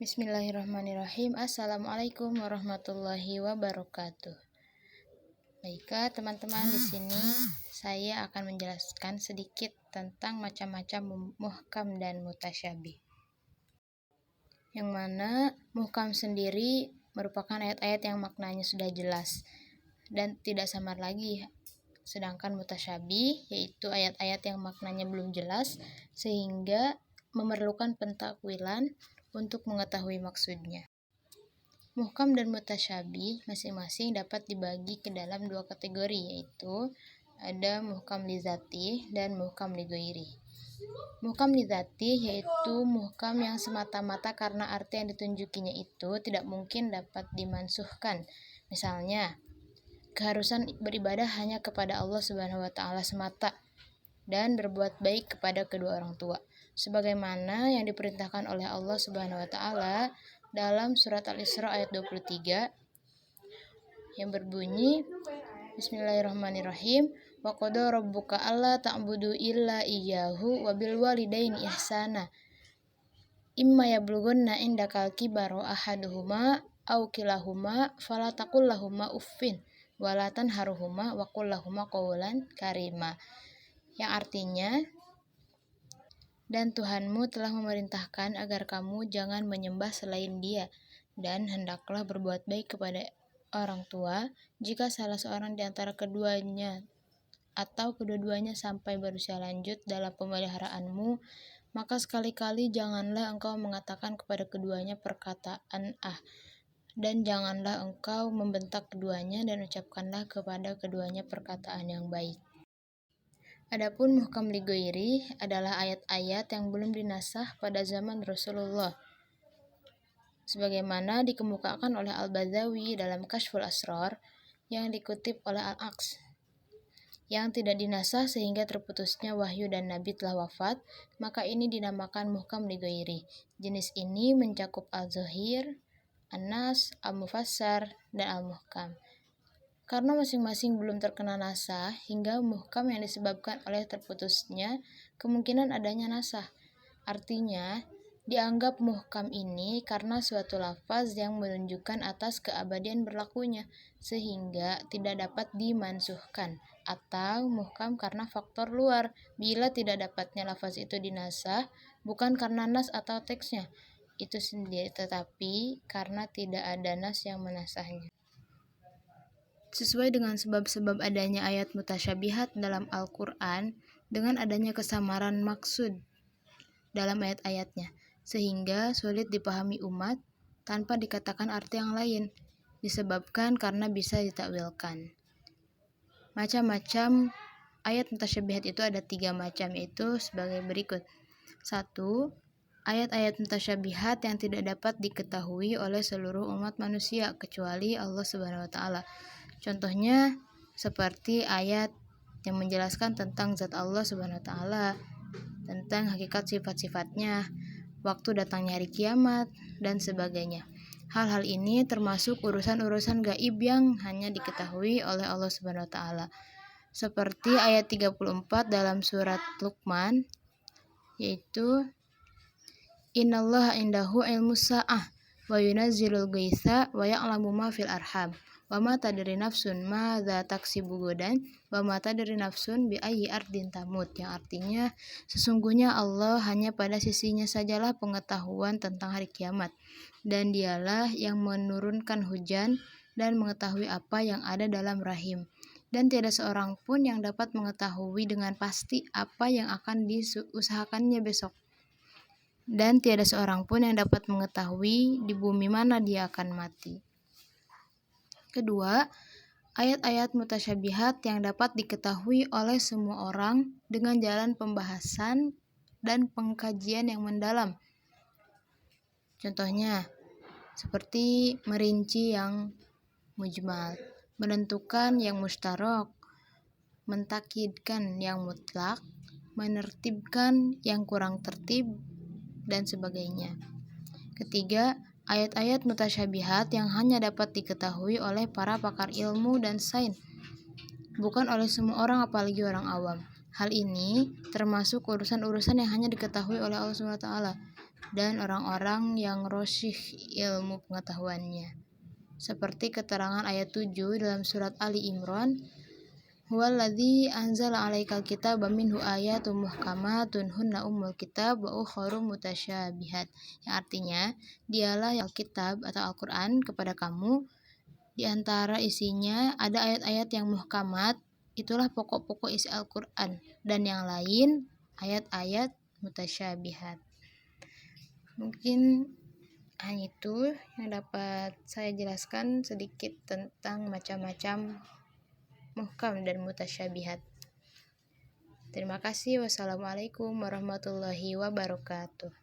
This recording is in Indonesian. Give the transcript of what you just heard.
Bismillahirrahmanirrahim. Assalamualaikum warahmatullahi wabarakatuh. Baiklah teman-teman, di sini saya akan menjelaskan sedikit tentang macam-macam muhkam dan mutasyabih. Yang mana muhkam sendiri merupakan ayat-ayat yang maknanya sudah jelas dan tidak samar lagi. Sedangkan mutasyabih yaitu ayat-ayat yang maknanya belum jelas sehingga memerlukan pentakwilan untuk mengetahui maksudnya. Muhkam dan mutasyabih masing-masing dapat dibagi ke dalam dua kategori, yaitu ada muhkam li dzatih dan muhkam li ghairi. Muhkam li dzatih yaitu muhkam yang semata-mata karena arti yang ditunjukinya itu tidak mungkin dapat dimansuhkan. Misalnya, keharusan beribadah hanya kepada Allah Subhanahu wa taala semata dan berbuat baik kepada kedua orang tua, sebagaimana yang diperintahkan oleh Allah Subhanahu wa taala dalam surat Al-Isra ayat 23 yang berbunyi Bismillahirrahmanirrahim, wa qada rabbuka alla ta'budu illa iyyahu wa bil walidaini ihsana imma yablughanna indakal kibaru ahaduhuma aw kilahuma fala taqul lahumā uffin wa la tanharhumā wa qul lahumā qawlan karima, yang artinya, dan Tuhanmu telah memerintahkan agar kamu jangan menyembah selain Dia, dan hendaklah berbuat baik kepada orang tua jika salah seorang di antara keduanya atau kedua-duanya sampai berusia lanjut dalam pemeliharaanmu, maka sekali-kali janganlah engkau mengatakan kepada keduanya perkataan dan janganlah engkau membentak keduanya, dan ucapkanlah kepada keduanya perkataan yang baik. Adapun muhkam li ghairi adalah ayat-ayat yang belum dinasakh pada zaman Rasulullah, sebagaimana dikemukakan oleh Al-Badzawi dalam Kashful Asrar yang dikutip oleh Al-Aqs, yang tidak dinasakh sehingga terputusnya wahyu dan Nabi telah wafat, maka ini dinamakan muhkam li ghairi. Jenis ini mencakup al-zahir, an-nas, al-mufassar, dan al-muhkam. Karena masing-masing belum terkena nasakh hingga muhkam yang disebabkan oleh terputusnya kemungkinan adanya nasakh. Artinya, dianggap muhkam ini karena suatu lafaz yang menunjukkan atas keabadian berlakunya sehingga tidak dapat dimansuhkan, atau muhkam karena faktor luar bila tidak dapatnya lafaz itu dinasakh bukan karena nas atau teksnya itu sendiri, tetapi karena tidak ada nas yang menasakhnya. Sesuai dengan sebab-sebab adanya ayat mutasyabihat dalam Al-Quran dengan adanya kesamaran maksud dalam ayat-ayatnya, sehingga sulit dipahami umat tanpa dikatakan arti yang lain, disebabkan karena bisa ditakwilkan. Macam-macam ayat mutasyabihat itu ada 3 macam, yaitu sebagai berikut. 1. Ayat-ayat mutasyabihat yang tidak dapat diketahui oleh seluruh umat manusia kecuali Allah Subhanahu wa taala. Contohnya seperti ayat yang menjelaskan tentang zat Allah Subhanahu wa taala, tentang hakikat sifat-sifatnya, waktu datangnya hari kiamat, dan sebagainya. Hal-hal ini termasuk urusan-urusan gaib yang hanya diketahui oleh Allah Subhanahu wa taala. Seperti ayat 34 dalam surat Luqman, yaitu Innallaha indahu ilmus sa'ah wa yunazzilul ghaitsa wa ya'lamu ma fil arham wa ma tadri nafsun madza taksibu ghadan wa ma tadri nafsun bi ayyi ardin tamut, yang artinya sesungguhnya Allah hanya pada sisinya sajalah pengetahuan tentang hari kiamat, dan Dialah yang menurunkan hujan dan mengetahui apa yang ada dalam rahim, dan tiada seorang pun yang dapat mengetahui dengan pasti apa yang akan diusahakannya besok, dan tiada seorang pun yang dapat mengetahui di bumi mana dia akan mati. Kedua, ayat-ayat mutasyabihat yang dapat diketahui oleh semua orang dengan jalan pembahasan dan pengkajian yang mendalam. Contohnya, seperti merinci yang mujmal, menentukan yang mustarok, mentakidkan yang mutlak, menertibkan yang kurang tertib, dan sebagainya. Ketiga, ayat-ayat mutasyabihat yang hanya dapat diketahui oleh para pakar ilmu dan sains, bukan oleh semua orang apalagi orang awam. Hal ini termasuk urusan-urusan yang hanya diketahui oleh Allah SWT dan orang-orang yang rosyih ilmu pengetahuannya. Seperti keterangan ayat 7 dalam surat Ali Imran, Huwaladzi anzala 'alaikal kitaba minhu ayatun muhkamatun hunna ummul kitab wa ukharu mutasyabihat. Yang artinya, dialah yang kitab atau Al-Qur'an kepada kamu, di antara isinya ada ayat-ayat yang muhkamat, itulah pokok-pokok isi Al-Qur'an, dan yang lain ayat-ayat mutasyabihat. Mungkin hanya itu yang dapat saya jelaskan sedikit tentang macam-macam muhkam dan mutasyabihat. Terima kasih. Wassalamualaikum warahmatullahi wabarakatuh.